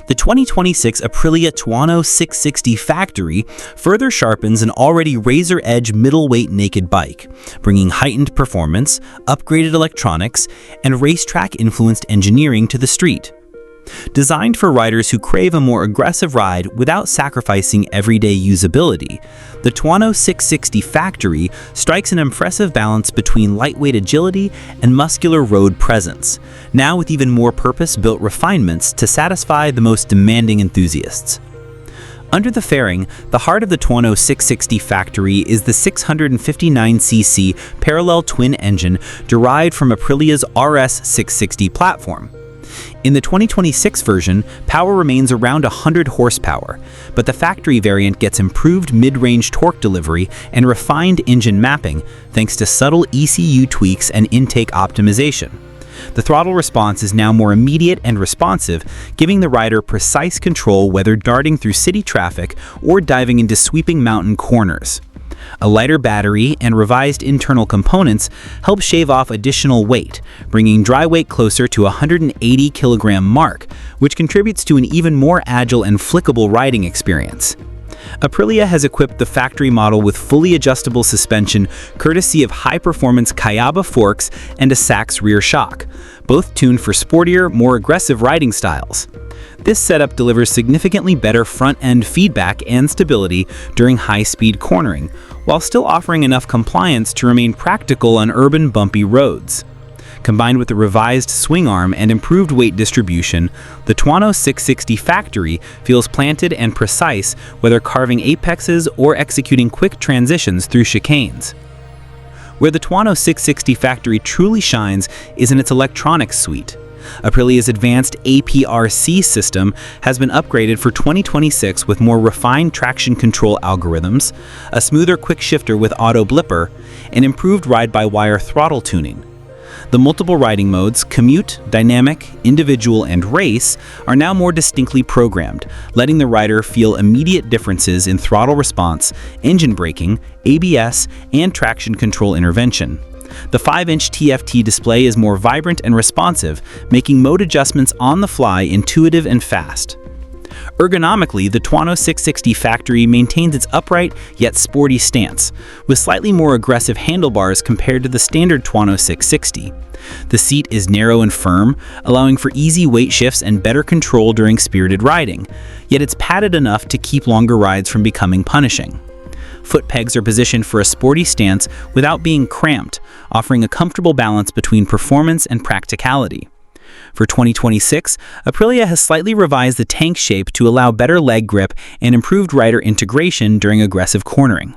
The 2026 Aprilia Tuono 660 Factory further sharpens an already razor-edge middleweight naked bike, bringing heightened performance, upgraded electronics, and racetrack-influenced engineering to the street. Designed for riders who crave a more aggressive ride without sacrificing everyday usability, the Tuono 660 Factory strikes an impressive balance between lightweight agility and muscular road presence, now with even more purpose-built refinements to satisfy the most demanding enthusiasts. Under the fairing, the heart of the Tuono 660 Factory is the 659cc parallel twin engine derived from Aprilia's RS 660 platform. In the 2026 version, power remains around 100 horsepower, but the factory variant gets improved mid-range torque delivery and refined engine mapping thanks to subtle ECU tweaks and intake optimization. The throttle response is now more immediate and responsive, giving the rider precise control whether darting through city traffic or diving into sweeping mountain corners. A lighter battery and revised internal components help shave off additional weight, bringing dry weight closer to 180 kilogram mark, which contributes to an even more agile and flickable riding experience. Aprilia has equipped the factory model with fully adjustable suspension courtesy of high-performance Kayaba forks and a Sachs rear shock, both tuned for sportier, more aggressive riding styles. This setup delivers significantly better front-end feedback and stability during high-speed cornering, while still offering enough compliance to remain practical on urban bumpy roads. Combined with the revised swing arm and improved weight distribution, the Tuono 660 Factory feels planted and precise whether carving apexes or executing quick transitions through chicanes. Where the Tuono 660 Factory truly shines is in its electronics suite. Aprilia's advanced APRC system has been upgraded for 2026 with more refined traction control algorithms, a smoother quick shifter with auto blipper, and improved ride-by-wire throttle tuning. The multiple riding modes, commute, dynamic, individual, and race, are now more distinctly programmed, letting the rider feel immediate differences in throttle response, engine braking, ABS, and traction control intervention. The 5-inch TFT display is more vibrant and responsive, making mode adjustments on the fly intuitive and fast. Ergonomically, the Tuono 660 Factory maintains its upright yet sporty stance, with slightly more aggressive handlebars compared to the standard Tuono 660. The seat is narrow and firm, allowing for easy weight shifts and better control during spirited riding, yet it's padded enough to keep longer rides from becoming punishing. Foot pegs are positioned for a sporty stance without being cramped, offering a comfortable balance between performance and practicality. For 2026, Aprilia has slightly revised the tank shape to allow better leg grip and improved rider integration during aggressive cornering.